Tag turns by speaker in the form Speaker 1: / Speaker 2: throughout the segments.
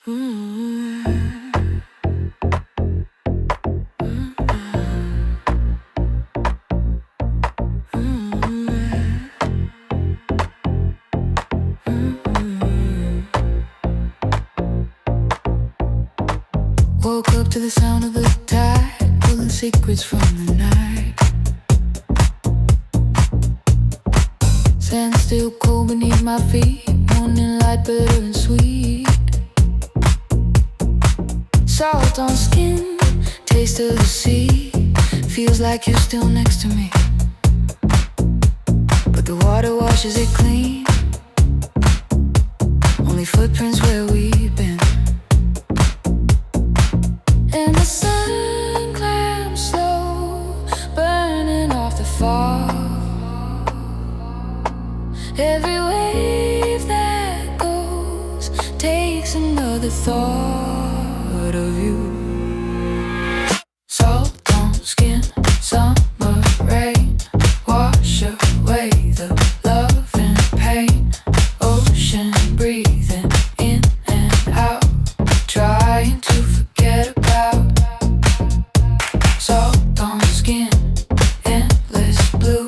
Speaker 1: Woke up to the sound of the tide, pulling secrets from the night. Sand still cold beneath my feet, morning light bitter and sweet. Salt on skin, taste of the sea. Feels like you're still next to me, but the water washes it clean. Only footprints where we've been. And the sun climbs slow, burning off the fog. Every wave that goes takes another thought of you. Salt on skin, summer rain, wash away the love and pain. Ocean breathing in and out, trying to forget about. Salt on skin, endless blue,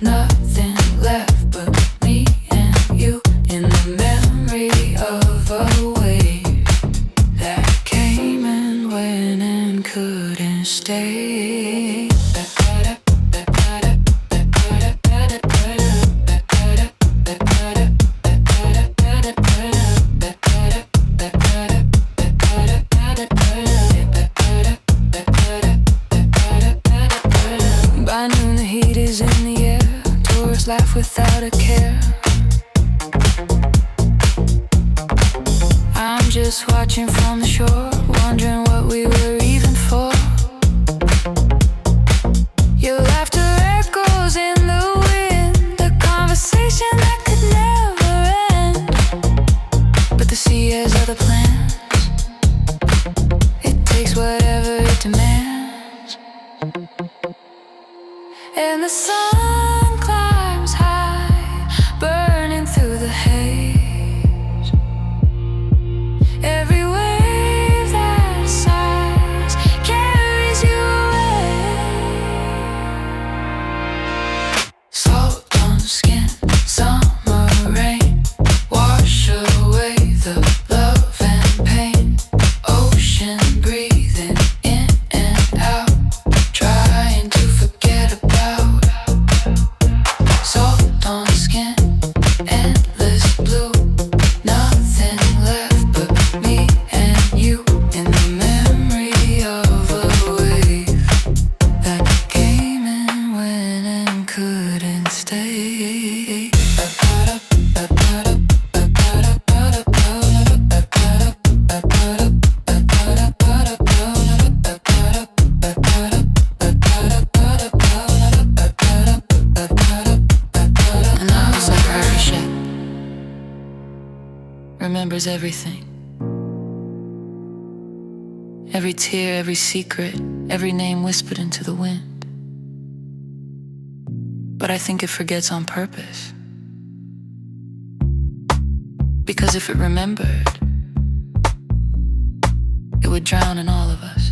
Speaker 1: nothing left but me and you in the memory of a wave that came and went and couldn't stay. By noon the heat is in the air, tourists laugh without a care. I'm just watching from the shore, wondering what we were even for. Your laughter echoes in the wind, a conversation that could never end. But the sea has other plans, it takes whatever it demands. And the sun climbs high, burning through the haze. Every wave that sighs carries you away. Salt on skin, summer rain, wash away the love and pain. Ocean breathing in and out, trying to forget about. Salt on skin, endless blue, nothing left but me and you in the memory of a wave that came and went and couldn't stay. And I was like Ricochet, remembers everything. Every tear, every secret, every name whispered into the wind. But I think it forgets on purpose, because if it remembered, it would drown in all of us.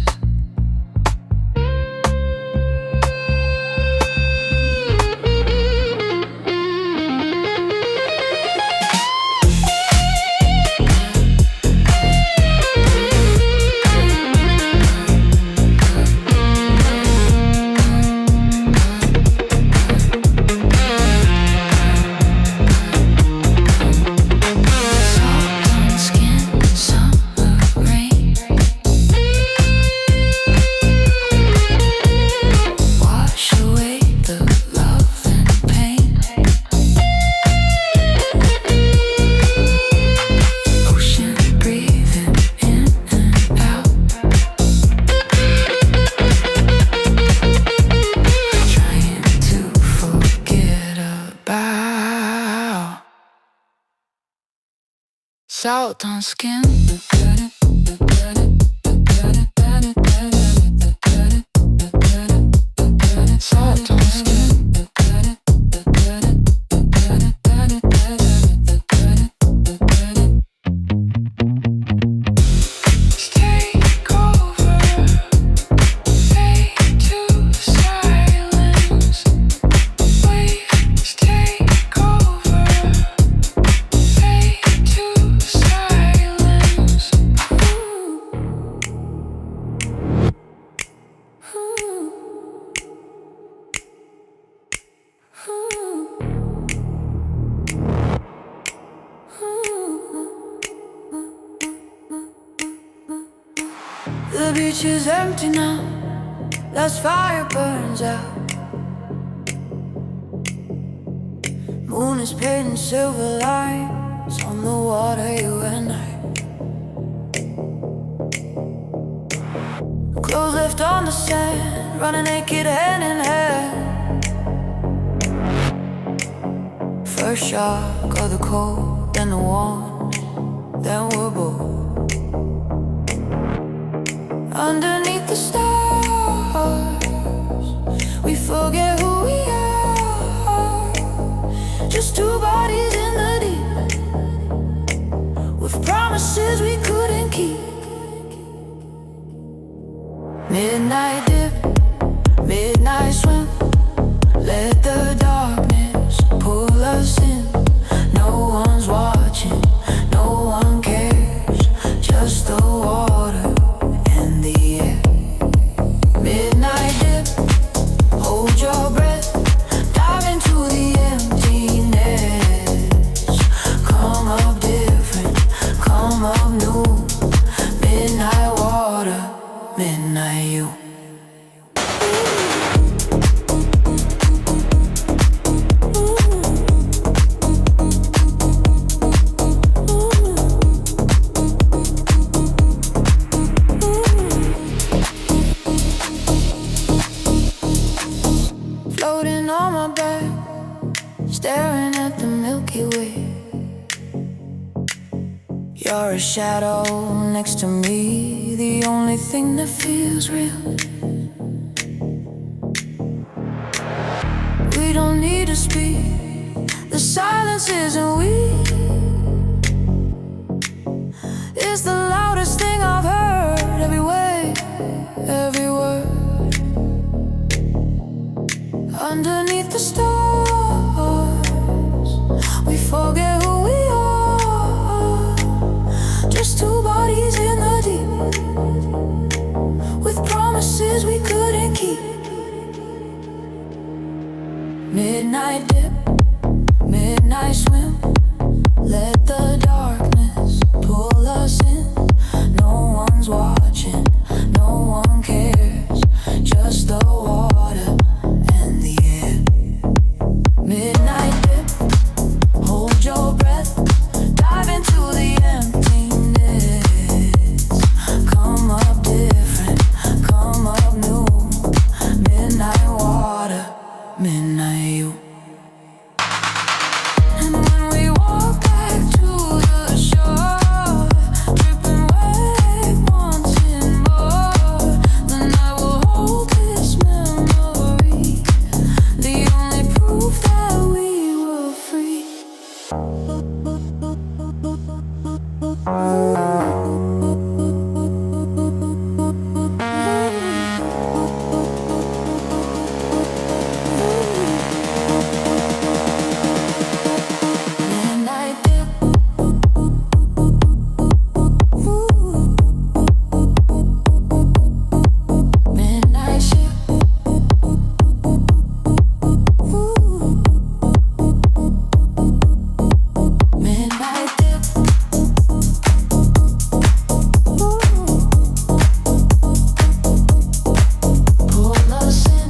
Speaker 1: Salt on skin. Salt on skin. The beach is empty now, last fire burns out. Moon is painting silver lines on the water, you and I. Clothes left on the sand, running naked hand in hand. First shock of the cold, then the warm, then we're both underneath the stars. We forget who we are, just two bodies in the deep, with promises we couldn't keep. Midnight dip, midnight swim, let the darkness pull us in. No one's watching, no one cares, just the water and the air. Midnight dip, hold your breath, dive into the emptiness. Come up different, come up new. Midnight water, midnight you. Floating on my back, staring at the Milky Way. You're a shadow next to me, the only thing that feels real. We don't need to speak, the silence isn't weak. It's the loudest thing I've heard, every way, every word. Underneath the stars, we forget who we are, just two bodies in the deep, with promises we couldn't keep. Midnight dip, midnight swim, let the darkness pull us in. No one's watching, no one cares, just the water and the air. Midnight dip, hold your breath, dive into the emptiness. Come up different, come up new. Midnight water, midnight you. And when we walk back to the shore, dripping wet, wanting more, the night will hold this memory, the only proof that we were free. Midnight dip, midnight ship, midnight dip, pull us in.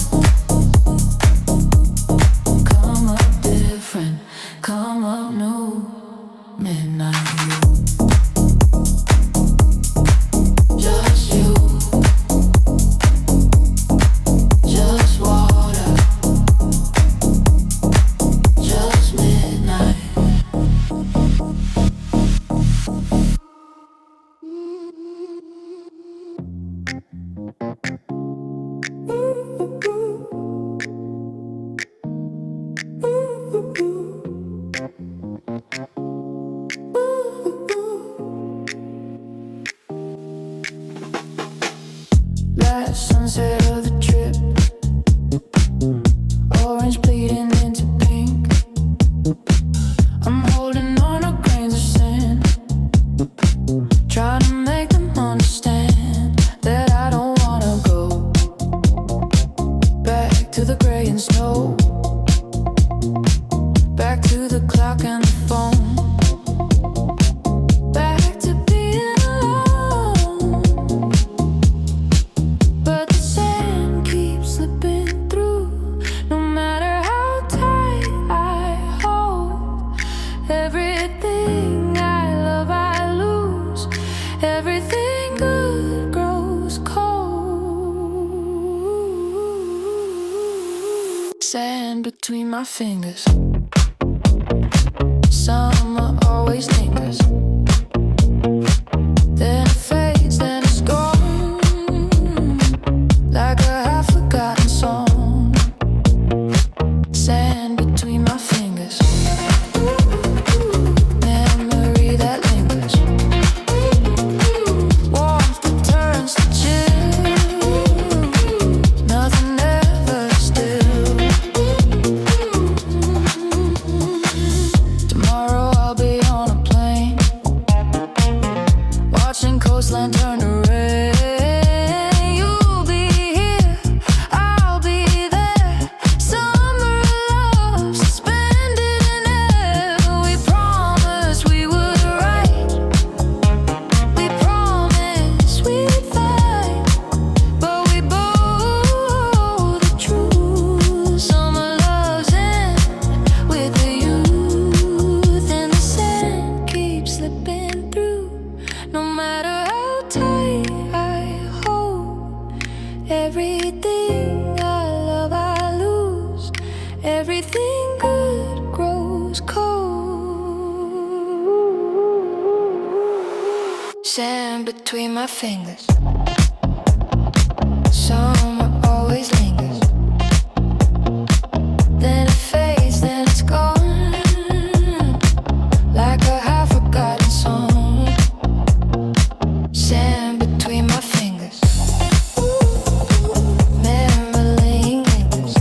Speaker 1: Come up different, come up new. Midnight you, just you, just water, just midnight. Last sunset of the trip, orange bleeding into pink. I'm holding on to grains of sand, trying to make them understand that I don't wanna go back to the gray and snow, back to the clock and the phone, back to being alone. between my fingers. Summer always lingers. Then it fades, then it's gone, like a half-forgotten song. Sand between my fingers. Memory that lingers. Warmth that turns to chill. Nothing ever still. Tomorrow I'll be on a plane, watching coastline turn to rain. You'll be here, I'll be there. Summer love suspended in air. We promised we would write. We promised we'd fight, but we both the truth. Summer love's in with the youth, and the sand keeps slipping through. No matter how tight I hold, everything I love I lose. Everything good grows cold. Sand between my fingers. Summer always lingers. Then it fades, then it's gone, like a half-forgotten song. Sand between my fingers. Memory lingers.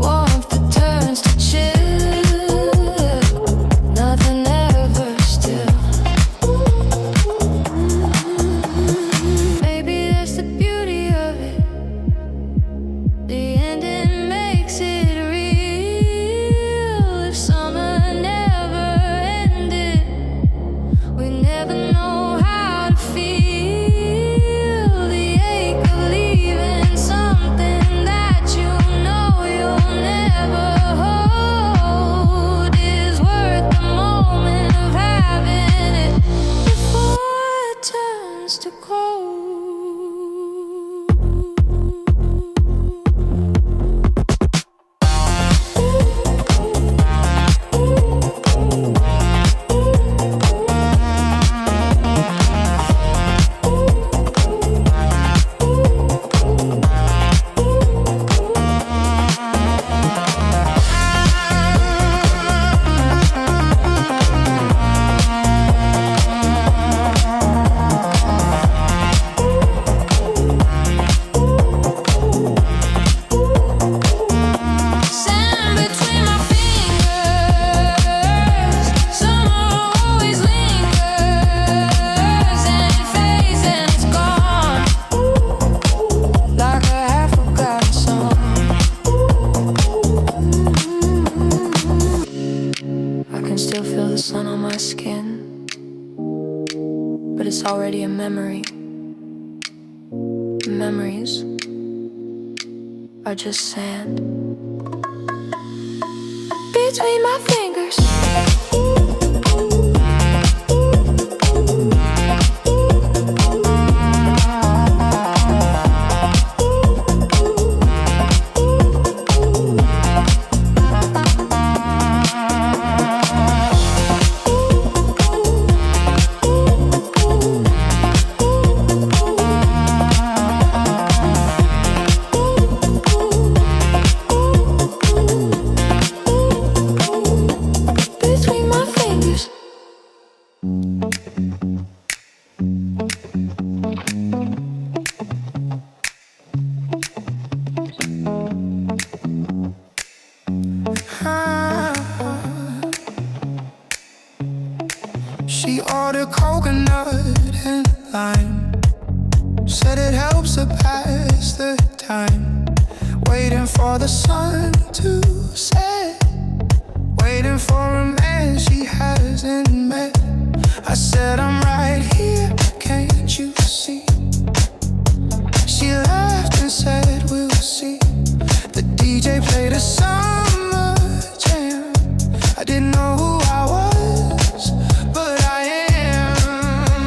Speaker 1: Warmth that turns to chill. Nothing ever still. Maybe that's the beauty of it. The ending makes it real. If summer never ended, we never know how to feel. The ache of leaving something that you know you'll never hold is worth the moment of having it before it turns to cold. Sand between my fingers. Summer always lingers, and it fades and it's gone, like a half-forgotten song. I can still feel the sun on my skin, but it's already a memory. Memories are just sand between my fingers. Between my fingers.
Speaker 2: She ordered coconut and lime. Said it helps her pass the time. Waiting for the sun to set. Waiting for a man she hasn't met. I said I'm right here, can't you see? She laughed and said we'll see. The DJ played a summer jam. I didn't know who I was, but I am.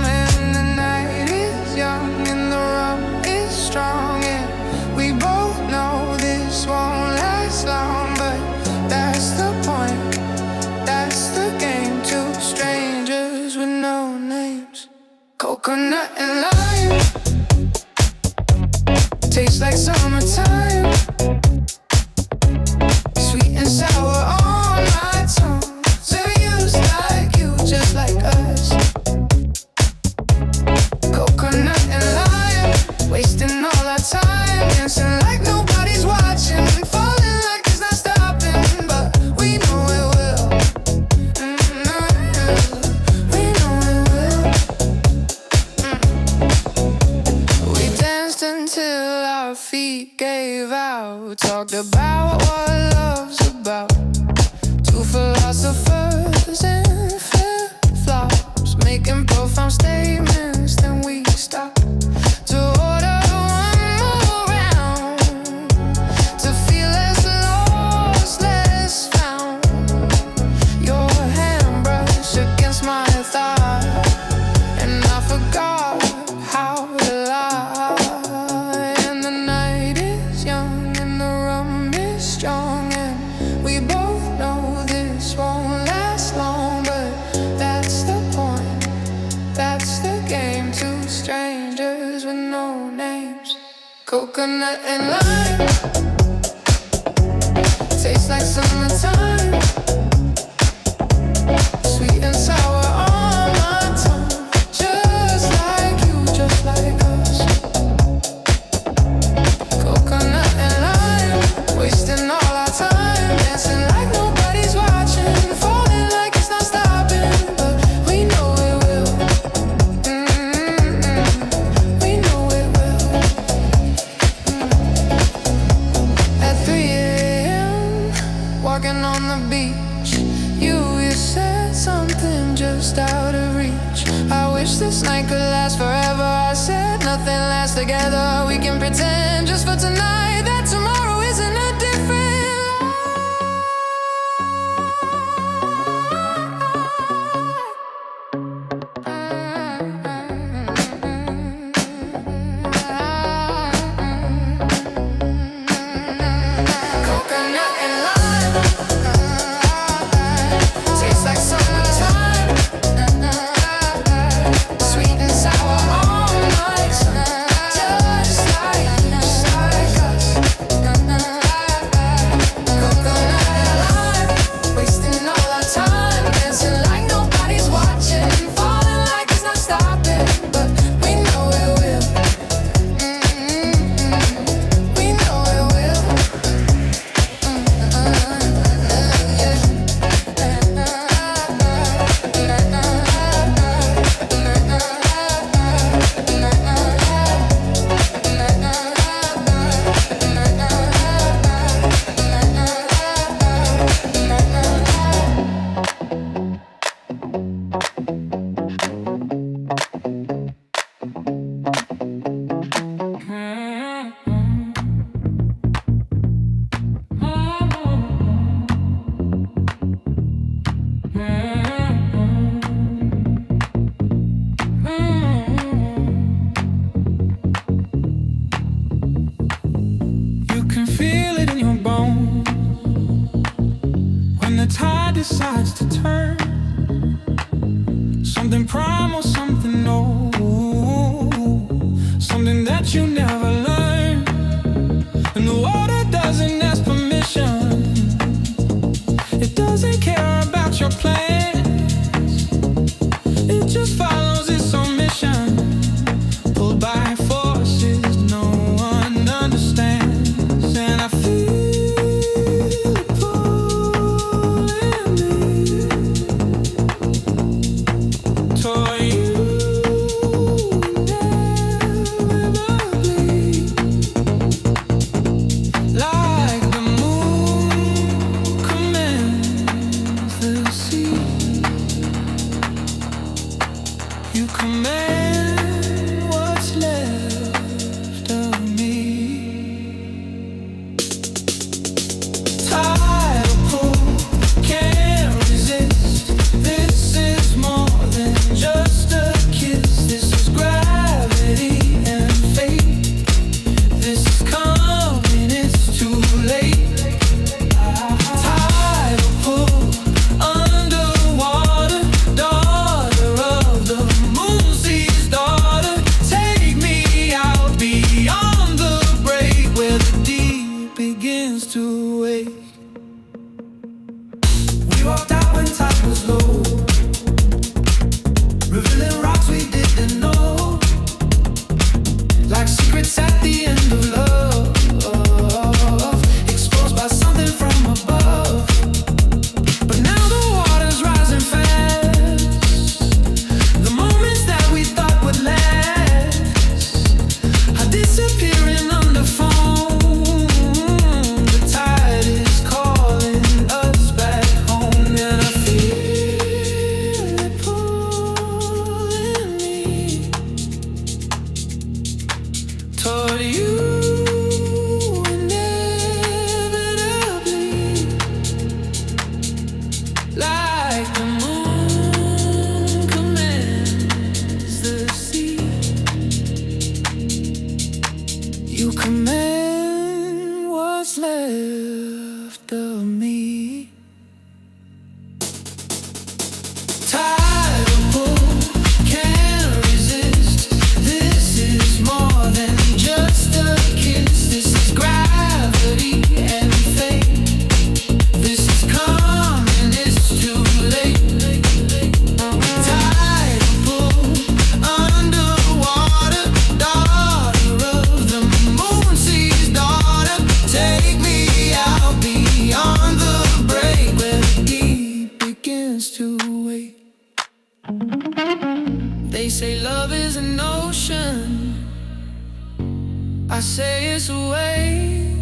Speaker 2: And the night is young and the rum is strong, and we both know this won't last. Coconut and lime tastes like summertime. Sweet and sour on my tongue. So used like you, just like us. Coconut and lime, wasting all our time, dancing like nobody's watching, falling like it's not stopping, but we know it will. We know it will. We danced until our feet gave out. Talked about what love's about. Two philosophers in flip-flops, making profound statements. Then we stopped to order one more round, to feel less lost, less found. Your hand brushed against my thigh, and I forgot how to lie. And the night is young and the rum is strong, and we both know this won't last long. But that's the point, that's the game. Two strangers with no names. Coconut and lime tastes like summertime. Sweet and sour on my tongue. Just like you, just like us. Coconut and lime, wasting all our time, dancing like nobody's watching, falling like it's not stopping, but we know it will. We know it will. At 3 a.m., walking on the beach, you said something just out of reach. I wish this night could last forever. I said nothing lasts together. We can pretend just for tonight that tomorrow isn't a different coconut and lime tastes like summertime. Sweet and sour on my tongue. Just like us. Coconut and lime, wasting all our time, dancing like nobody's watching, falling like it's not stopping, but we know it will. We know it will. You can feel it in your bones when the tide decides to turn. Something primal, something old, something that you never learned. And the water doesn't ask permission. It doesn't care about your plans. It just follows its own mission. Pulled by forces no one understands. And I feel it pulling me toward you inevitably. Like the moon commands the sea, you command what's left of me. Tidal pull, can't resist. This is more than just a kiss. This is gravity and fate. This is coming, it's too late. Tidal pull, underwater, daughter of the moon sees daughter. revealing rocks we didn't know, like secrets at the end of love, exposed by something from above. But now the water's rising fast. The moments that we thought would last are disappearing under foam. The tide is calling us back home, and I feel it pulling me toward you. Inevitably, like the moon commands the sea, you command what's left of me. Tidal pull, can't resist. This is more than just a kiss. This is gravity and fate. This is coming, it's too late. Tidal pull, underwater, daughter of the moon sees daughter. Take me out beyond the break where the deep begins to wait. They say love is an ocean, I say it's a wave,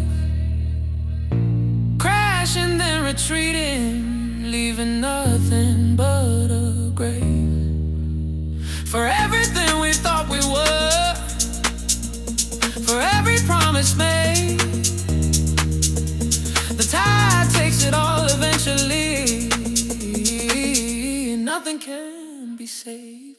Speaker 2: crashing then retreating, leaving nothing but a grave. For everything we thought we were, for every promise made, the tide takes it all eventually, and nothing can be saved.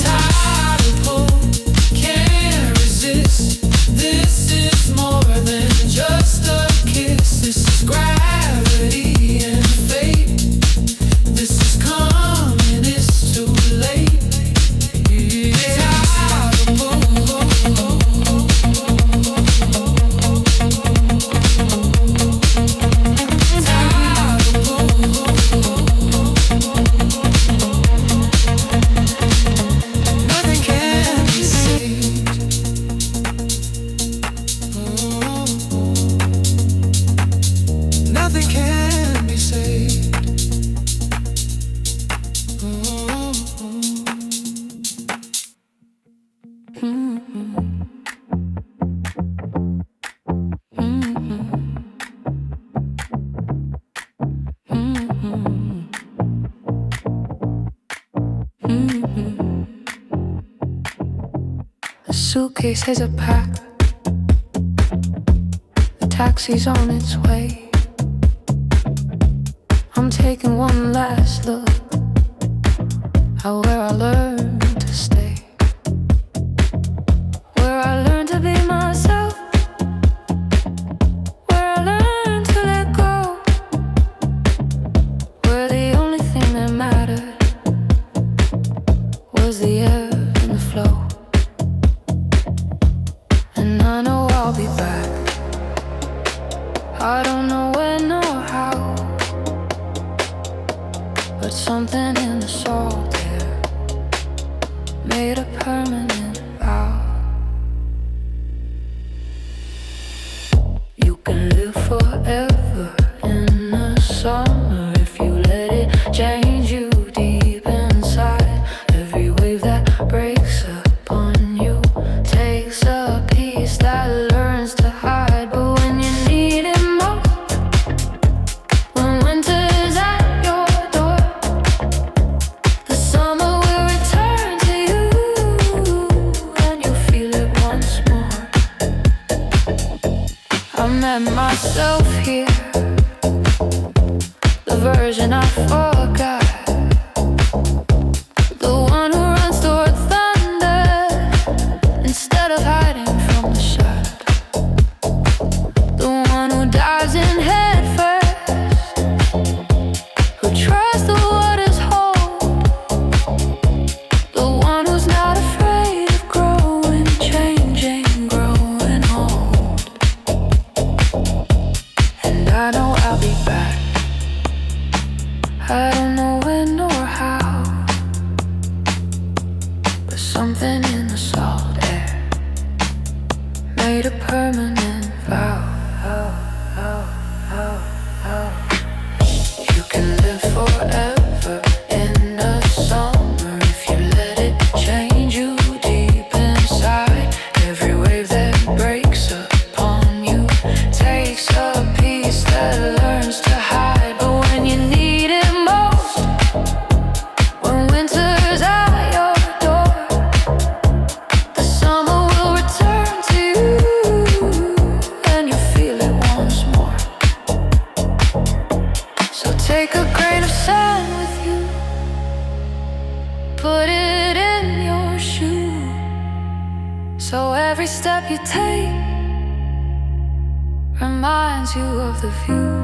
Speaker 2: Tidal pull, can't resist. This is more than just a kiss. This is gravity and fate. This is coming, it's too late. Tidal pull, tidal pull. Nothing can be saved. Nothing can be saved. The suitcases are packed, the taxi's on its way. I'm taking one last look at where I learned to stay, where I learned to be myself, where I learned to let go, where the only thing that mattered was the air and the flow. And I know I'll be back. I don't know when or how, but something in the salt air made a permanent vow. You can live forever in the summer if you let it change you deep inside. Every wave that breaks upon you takes a piece that learns to hide. But when you need it most, when winter's at your door, the summer will return to you, and you'll feel it once more. I met myself here, the version I forgot, the one who runs toward thunder instead of hiding from the shadow, the one who dives in head first, who tries the water's hold
Speaker 1: Something in the salt air made a permanent vow. You can live forever in the summer if you let it change you deep inside. Every wave that breaks upon you takes a piece that learns to hide. But when you need it most, when winter's at your door, the summer will return to you, and you feel it once more. So take a grain of sand with you, put it in your shoe, so every step you take reminds you of the view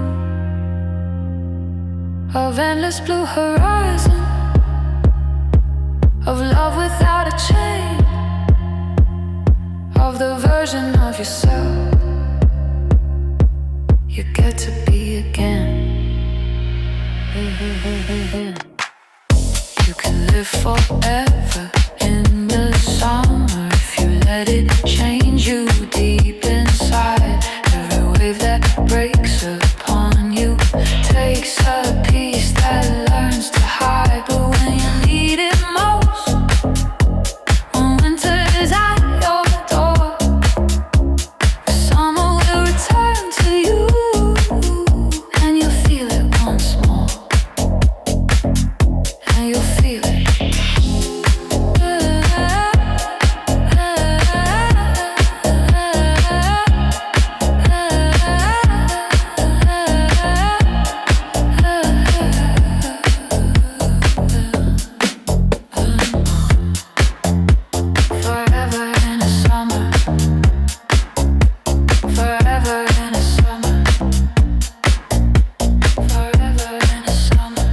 Speaker 1: of endless blue horizon, of love without a chain, of the version of yourself you get to be again. You can live forever in the summer if you let it change you deep inside. Every wave that breaks upon you takes a piece that learns to hide. But when you need it most, when winter is at your door, the summer will return to you, and you'll feel it once more. And you'll feel it. Forever in the summer. Forever in the summer. Forever in the summer.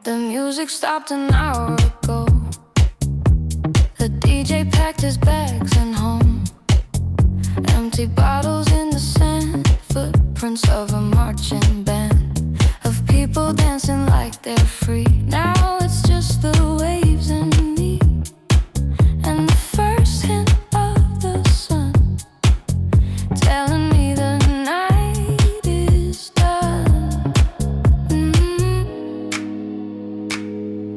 Speaker 1: The music stopped an hour ago. The DJ packed his bags and home. Empty bottles in the sand, footprints of a marching band, of people dancing like they're free. Now it's just the waves and me, and the first hint of the sun telling me the night is done.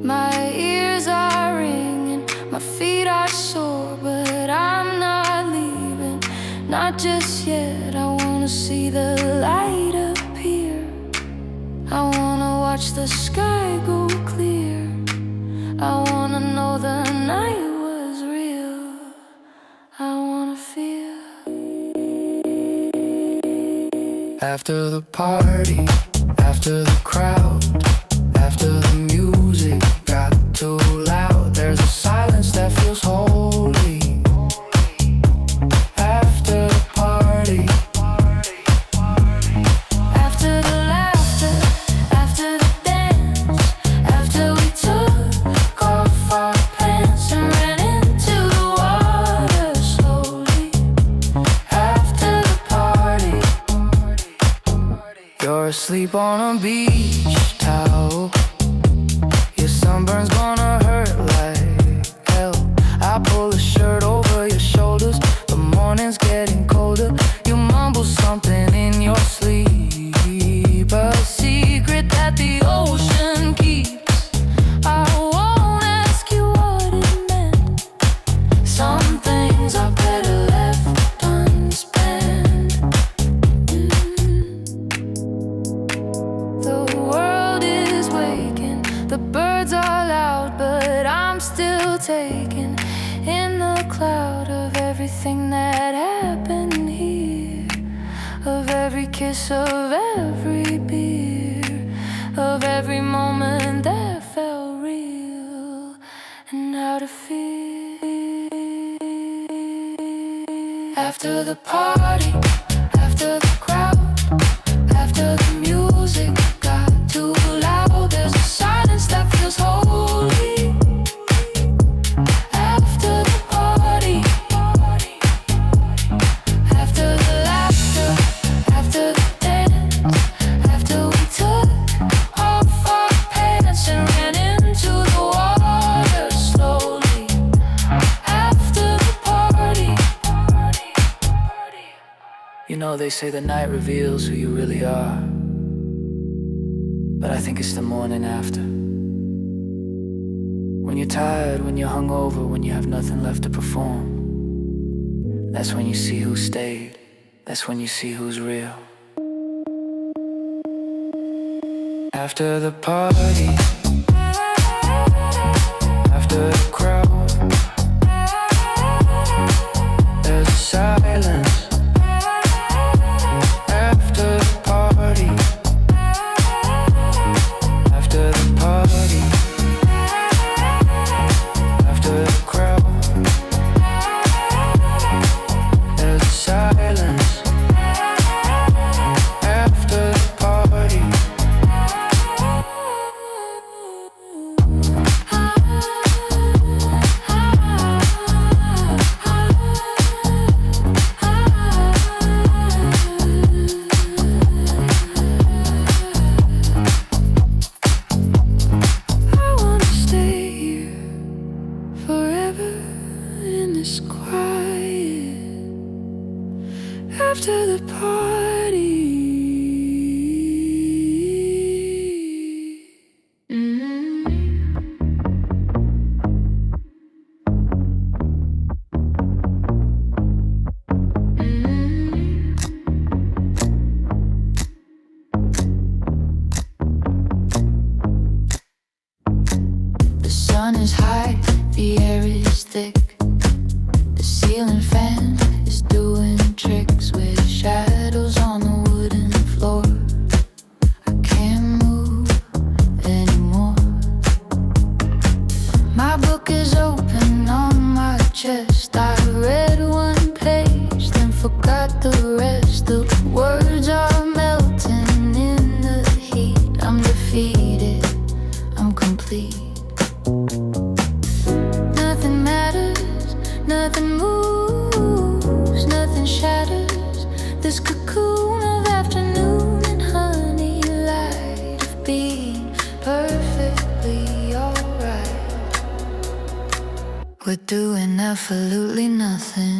Speaker 1: My ears are ringing, my feet are sore, but I'm not leaving, not just yet. I wanna see the light appear, I wanna watch the sky go clear, I wanna know the night was real, I wanna feel. After the party, after the crowd, after the music got too loud, there's a silence that feels holy. After the party, after the laughter, after the dance, after we took off our pants and ran into the water slowly. After the party, you're asleep on a beach towel. Your sunburn's gonna hurt like hell. I pull a shirt over your shoulders. The morning's getting colder. You mumble something in your sleep, a secret that the ocean keeps. I won't ask you what it meant. Some things are better left unspent. The world is waking, the birds are loud, but I'm still taken in the cloud of everything that happened here, of every kiss, of every beer, of every moment that felt real, and how to feel. After the party, after the crowd, after the music got too loud, there's a silence know, they say the night reveals who you really are, but I think it's the morning after. When you're tired, when you're hungover, when you have nothing left to perform, that's when you see who stayed, that's when you see who's real. After the party, after the crowd, there's a silence. After the party, after the party, after the crowd, there's a silence. After the party. After the party, The sun is high, the air is thick. The ceiling fan is doing tricks with shadows on the wooden floor. I can't move anymore. My book is open on my chest. I read one page, then forgot the rest. The words are melting in the heat. I'm defeated, I'm complete. Nothing matters, nothing moves, nothing shatters this cocoon of afternoon and honey light of being perfectly alright. We're doing absolutely nothing,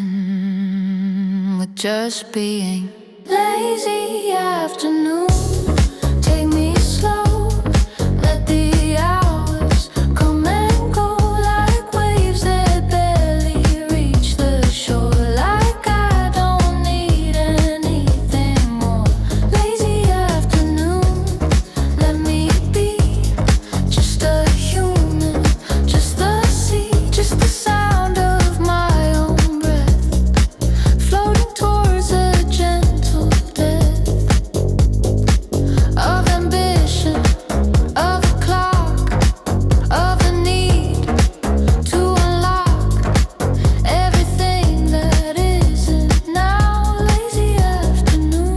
Speaker 1: we're just being lazy afternoon. Take me slow, let the hours come and go like waves that barely reach the shore. Like I don't need anything more. Lazy afternoon, let me be just a human, just the sea, just the sound of my own breath, floating towards a gentle death of ambition, of a clock, of a need to unlock everything that isn't now. Lazy afternoon,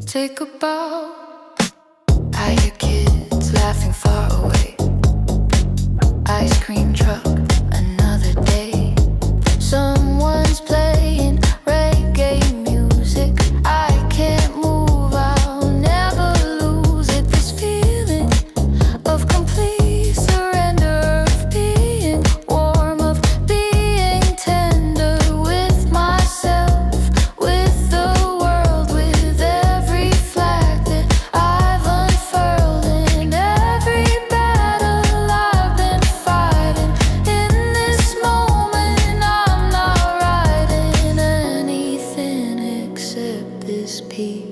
Speaker 1: take a bow. I hear kids laughing far away. Ice cream truck, another day. Someone's playing reggae music. I can't move, I'll never lose it. This feeling of complete surrender, of being warm, of being tender with myself, with the world, with every flag that I've unfurled, in every battle I've been fighting. In this moment I'm not writing anything except this piece.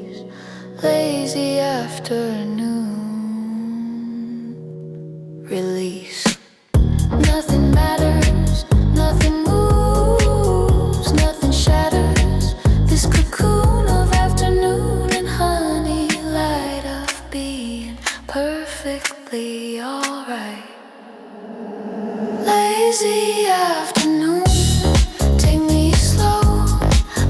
Speaker 1: Lazy afternoon, release. Nothing matters, nothing moves, nothing shatters this cocoon of afternoon and honey light of being perfectly alright. Lazy afternoon, take me slow,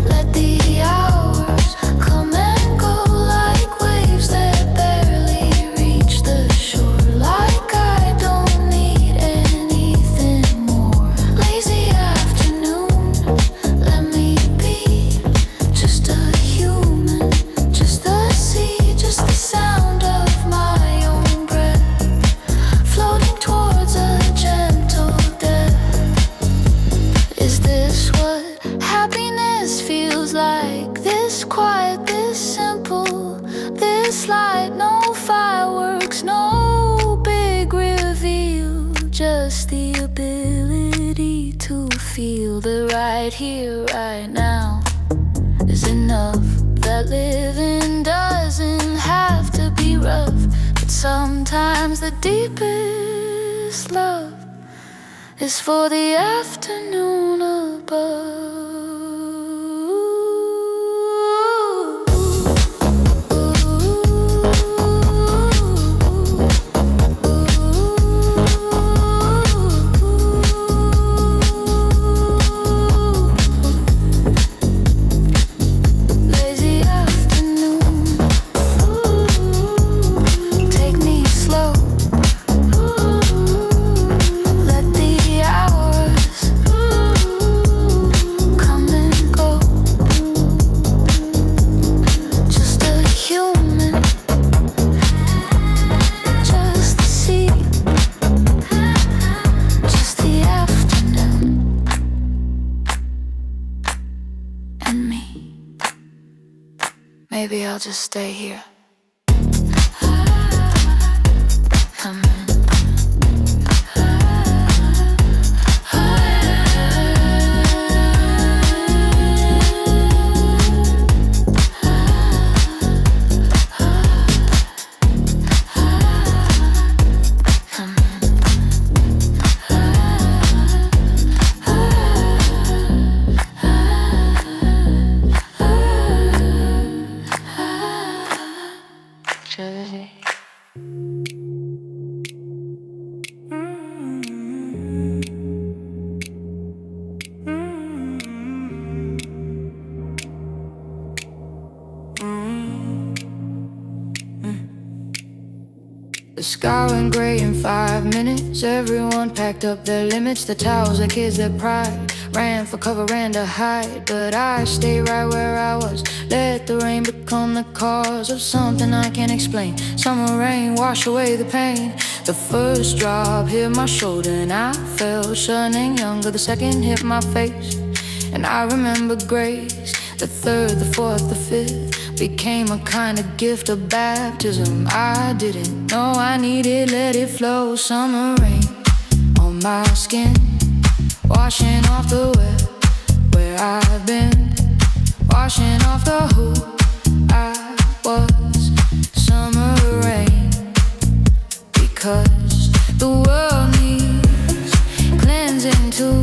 Speaker 1: let the hours come and go like waves that barely reach the shore. Like I don't need anything more. Lazy afternoon, let me be just a human, just the sea, just the sound of my own breath, floating towards a gentle death feel that right here, right now is enough. That living doesn't have to be rough, but sometimes the deepest love is for the afternoon above. Maybe I'll just stay here. The sky went gray in 5 minutes. Everyone packed up their limits. The towels, the kids, their pride. Ran for cover, ran to hide. But I stayed right where I was. Let the rain become the cause of something I can't explain. Summer rain, wash away the pain. The first drop hit my shoulder and I felt sudden younger. The second hit my face and I remember grace. The third, the fourth, the fifth became a kind of gift of baptism I didn't know I needed. Let it flow. Summer rain on my skin, washing off the wet where I've been, washing off the who I was. Summer rain, because the world needs cleansing too.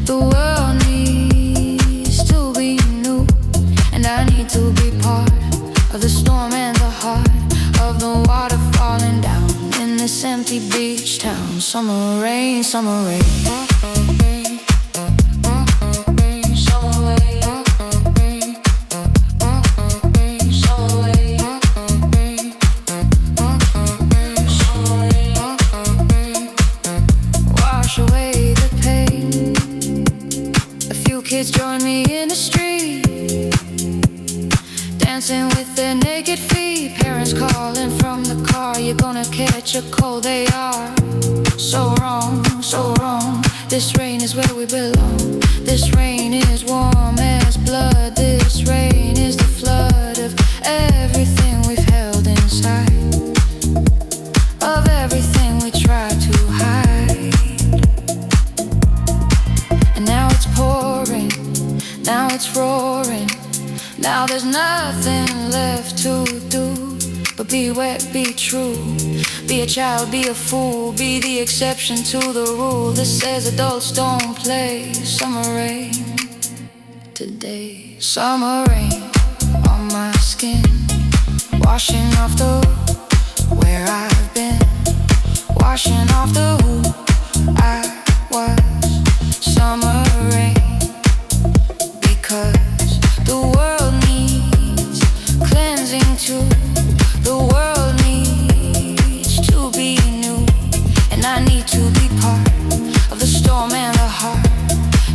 Speaker 1: The world needs to be new, and I need to be part of the storm and the heart of the water falling down in this empty beach town. Summer rain, summer rain. Kids join me in the street, dancing with their naked feet. Parents calling from the car, you're gonna catch a cold. They are so wrong, so wrong. This rain is where we belong. This rain is warm as blood. This rain is the flood of everything we've held inside, of everything we try to hide. And now it's pouring, now it's roaring. Now there's nothing left to do but be wet, be true. Be a child, be a fool. Be the exception to the rule that says adults don't play. Summer rain today. Summer rain on my skin, washing off the where I've been, washing off the who I was. Summer rain, because the world needs cleansing too. The world needs to be new, and I need to be part of the storm and the heart.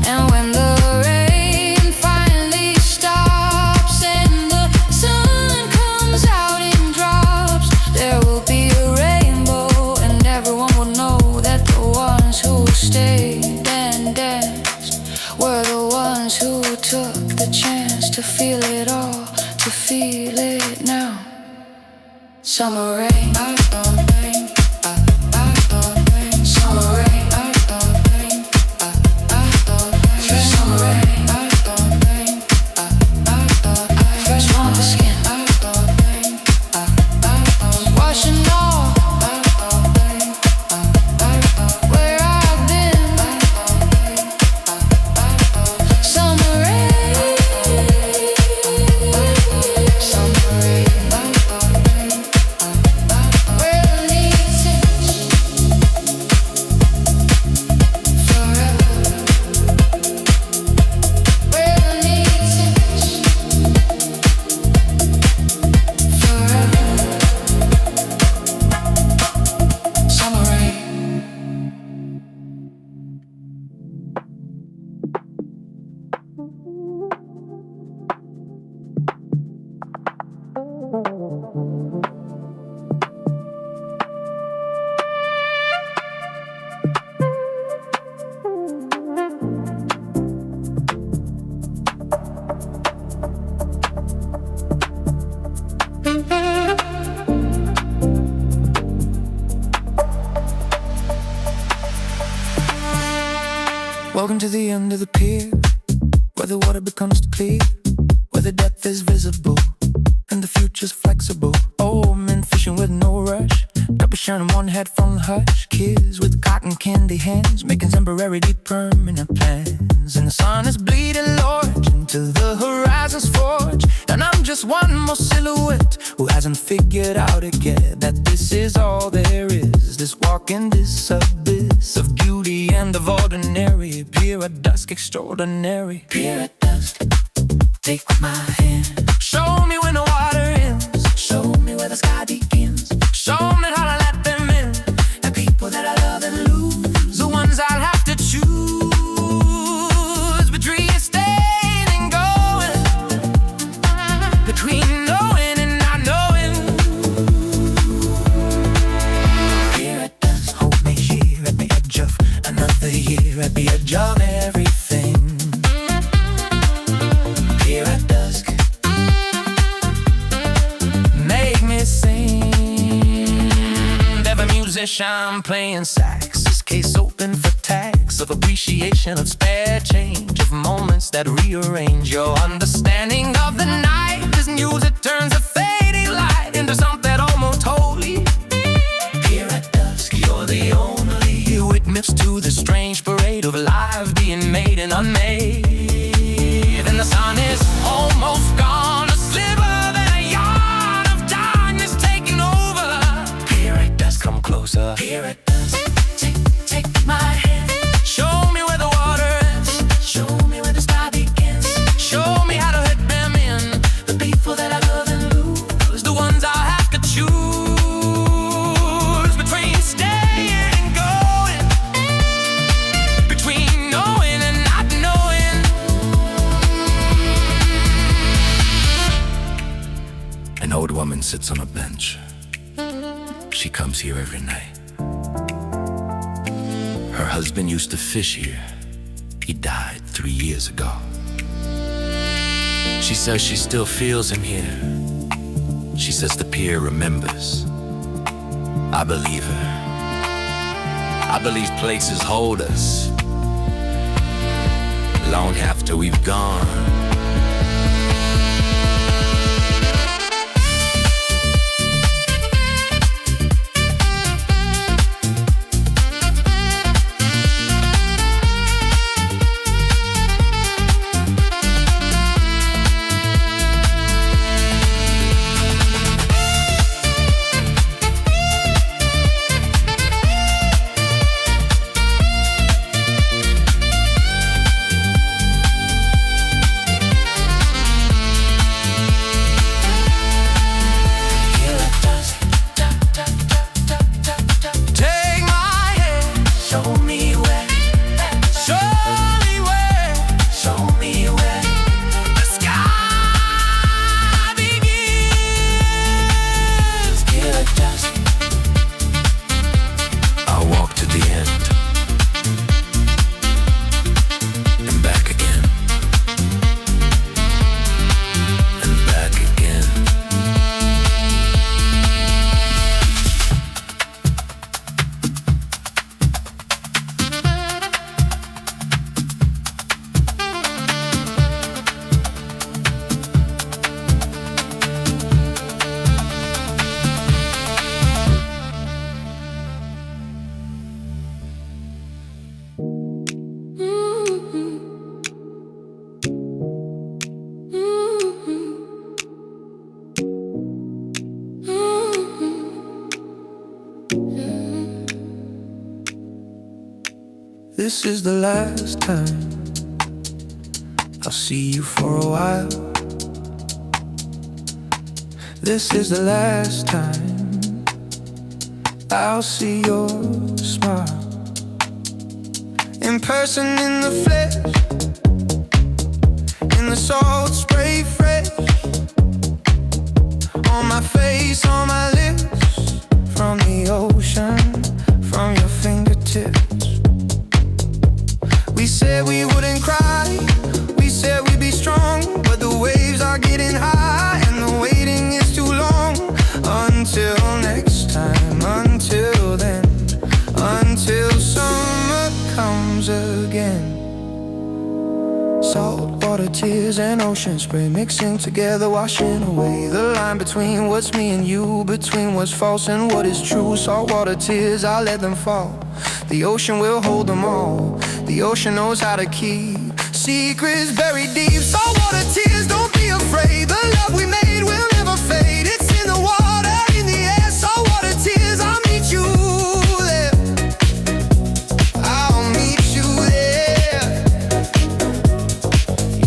Speaker 1: And when the rain finally stops and the sun comes out in drops, there will be a rainbow, and everyone will know that the ones who stayed and danced were the ones who took the chance to feel it all, to feel it now. Summer rain, I thought rain, I thought rain. Summer rain, I thought rain, I thought rain.
Speaker 2: Welcome to the end of the pier, where the water becomes clear, where the depth is visible and the future's flexible. Old men fishing with no rush, capuchon in one head from the hush. Kids with cotton candy hands, making temporary deep permanent plans. And the sun is bleeding large until the horizon's forged, and I'm just one more silhouette who hasn't figured out again that this is all there is. This walk in this abyss of beauty and of ordinary. Pier at dusk, extraordinary. Pier at dusk, take my hand. Show me when the water ends. Show me where the sky begins. Show me how to let them in. The people that I love and lose, the ones I'll have to choose between staying and going, between knowing and not knowing. Here at dusk, hope may sheer at the edge of another year, at the edge of everything. Here at dusk, make me sing. Every musician playing sax, this case open for tax of appreciation, of spare change, of moments that rearrange your understanding of the night. This music turns a fading light into something almost holy. Here at dusk, you're the only witness to the strange parade of life being made and unmade. And the sun is almost gone, a sliver than a yard of darkness taking over. Here at dusk, come closer. Here at dusk, take my hand. Show me where the water ends. Show me where the sky begins. Show me how to hit them in. The people that I love and lose, the ones I'll have to choose between staying and going, between knowing and not knowing. An old woman sits on a bench. She comes here every night. Her husband used to fish here. He died 3 years ago. She says she still feels him here. She says the pier remembers. I believe her. I believe places hold us long after we've gone. This is the last time I'll see you for a while. This is the last time I'll see your smile. In person, in the flesh, in the salt spray fresh, on my face, on my lips, from the ocean, from your fingertips. We said we wouldn't cry, we said we'd be strong, but the waves are getting high and the waiting is too long. Until next time, until then, until summer comes again. Salt, water, tears, and ocean spray mixing together, washing away the line between what's me and you, between what's false and what is true. Salt, water, tears, I let them fall. The ocean will hold them all. The ocean knows how to keep secrets buried deep. Salt, water, tears, don't be afraid. The love we made will never fade. It's in the water, in the air. Salt, water, tears, I'll meet you there. I'll meet you there.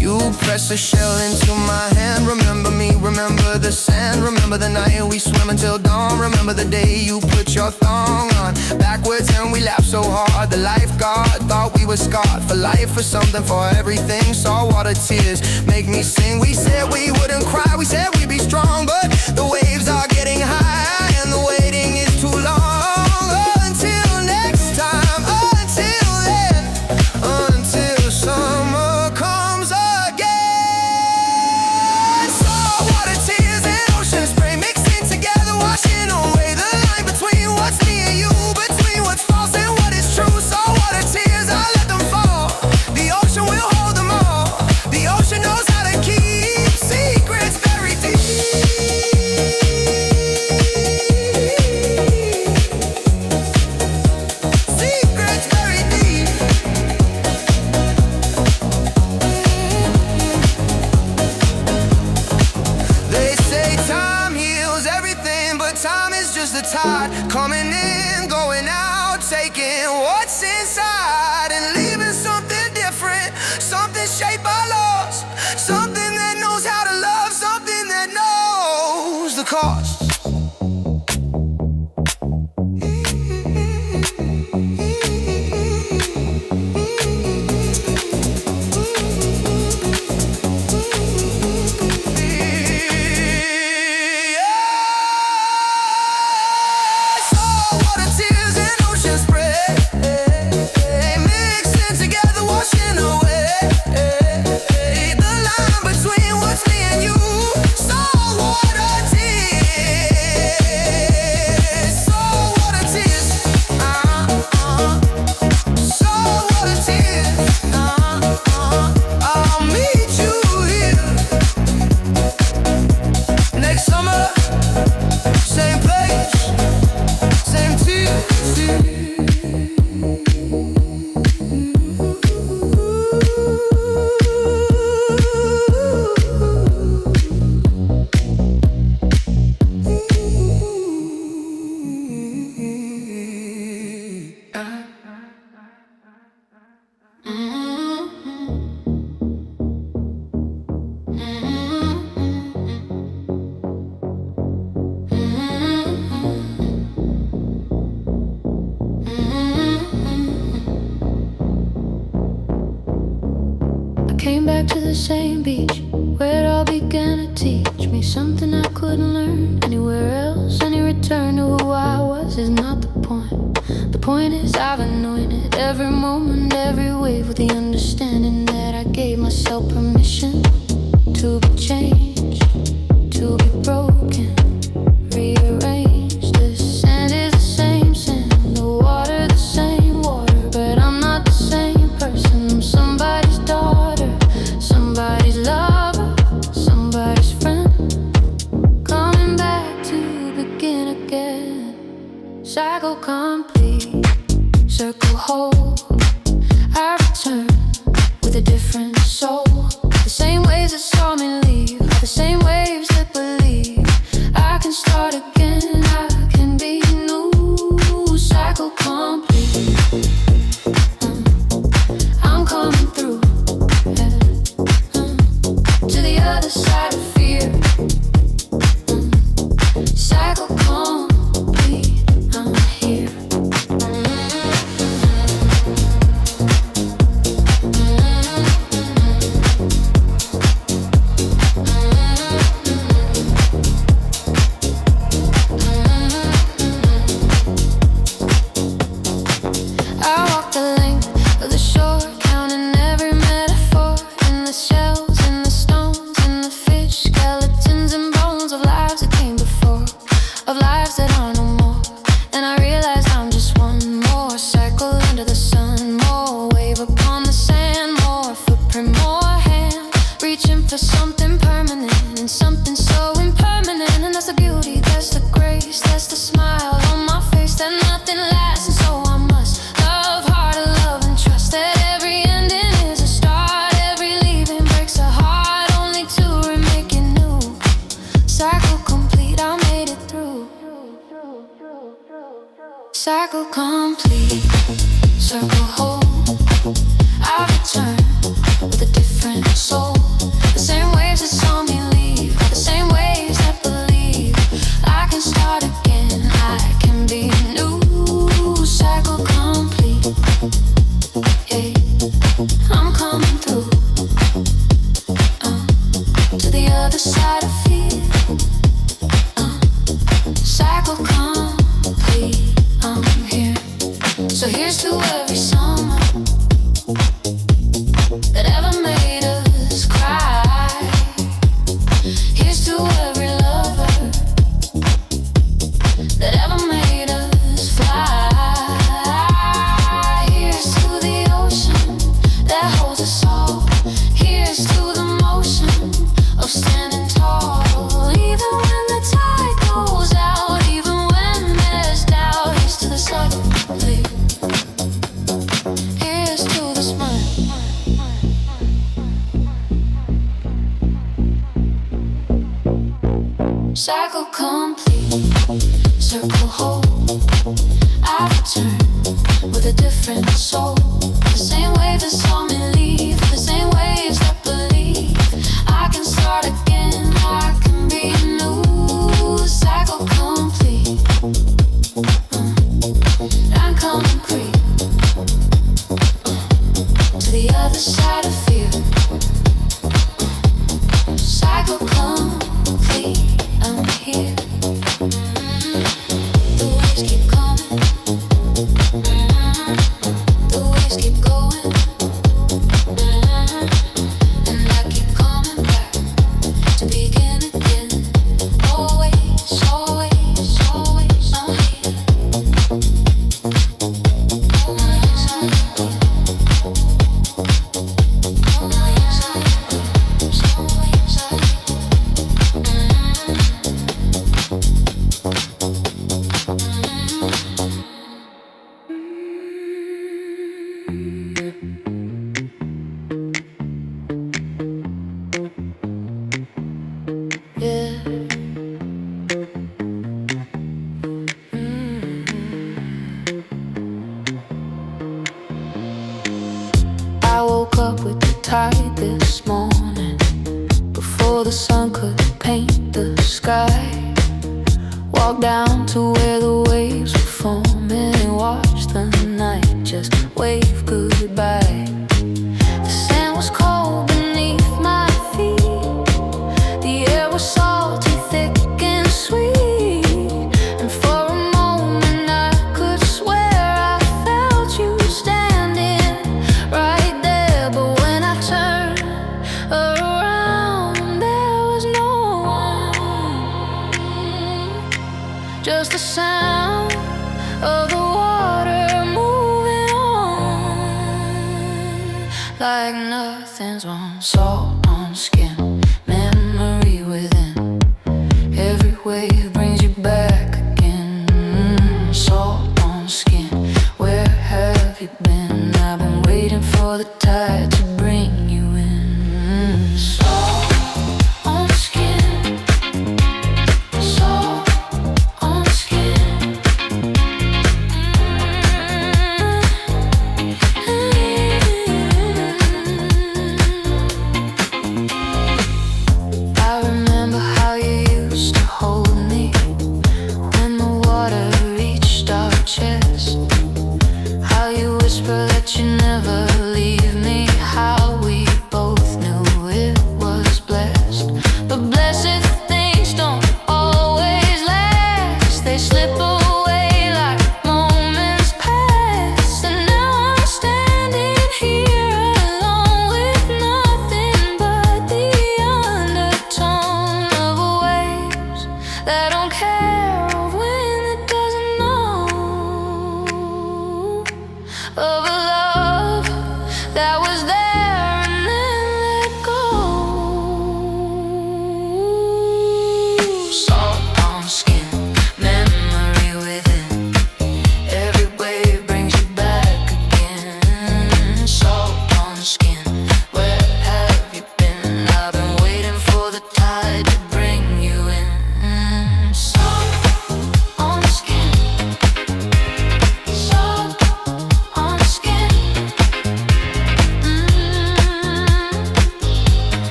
Speaker 2: You press a shell into my hand. Remember me, remember the sand. Remember the night we swam until dawn. Remember the day you put your thong on backwards and we laughed so hard. The lifeguard thought we were scarred for life, for something, for everything. Saltwater tears make me sing. We said we wouldn't cry, we said we'd be strong, but the waves are getting high and the waiting is too long. Until next time, until then, until summer comes again. Saltwater tears and ocean spray mixing together, washing away the line between what's me and you, between what's false and what is true. Saltwater tears, I let them fall. The ocean will hold them all. The ocean knows how to keep secrets buried deep. Secrets buried deep. They say time heals everything, but time is just the tide coming in, going out, taking what's inside and leaving something different, something shaped by loss, something that knows how to love, something that knows the cost. Saltwater tears and ocean spray mixing together, washing away the line between what's me and you. Saltwater tears, saltwater tears, saltwater tears. I'll meet you here next summer, same place, same tears.
Speaker 1: I came back to the same beach where it all began to teach me something I couldn't learn anywhere else. Any return to who I was is not the point. The point is I've anointed every moment, every wave with the understanding that I gave myself permission to be changed, to be broken, rearranged. The sand is the same sand, the water the same water, but I'm not the same person. I'm somebody's daughter, somebody's lover, somebody's friend, coming back to begin again. Cycle complete, circle whole. I return with a different soul. The same waves that saw me leave are the same waves that believe I can start again, I can be new. Cycle complete. I'm coming through, yeah. To the other side of fear. Cycle complete. I'm here. More wave upon the sand, more footprint, more Cycle complete, circle whole. I return with a different soul. The same waves that saw me leave, the same waves that believe I can start again, I can be new. Cycle complete, yeah. I'm coming through to the other side of fear. Cycle complete, I'm here. So here's to every summer that ever made us cry. Here's to every lover that ever made us fly. Here's to the ocean that holds us all. Here's to the motion of standing tall. Even when the tide goes out, even when there's doubt. Here's to the cycle complete. Here's to the smile. Cycle complete, circle whole. I return with a different soul. The same waves that saw me leave, the same waves that believe I can start again, I can be new. Cycle complete, I'm coming creep to the other side of fear. Cycle complete, I'm here. The waves keep coming, the waves keep going, and I keep coming back to begin again. Always, always, always, I'm here. Always, I'm here. Always, I'm here. Always, I'm here. Yeah. I woke up with the tide this morning, before the sun could paint the sky. Walked down to where the waves were foaming and watched the night just wave goodbye. The sand was cold beneath my feet, the air was salty, thick and sweet, and for a moment I could swear I felt you standing right there. But when I turned around, there was no one, just the sound of the water moving on like nothing's wrong. Salt on skin, memory within. Every wave brings you back again. Salt on skin, where have you been? I've been waiting for the tide to bring you in. Salt on skin, salt on skin.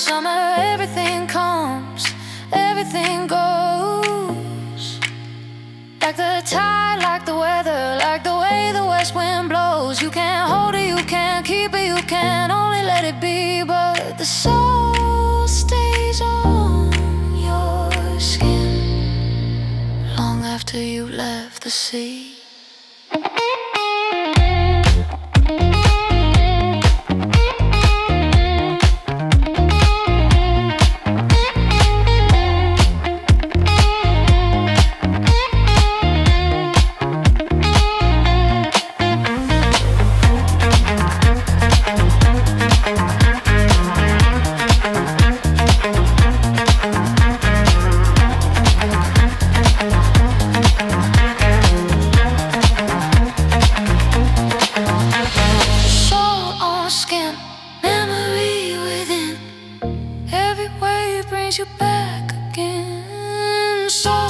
Speaker 1: summer, everything comes, everything goes. Like the tide, like the weather, like the way the west wind blows. You can't hold it, you can't keep it, you can only let it be. But the soul stays on your skin long after you left the sea. You back again. So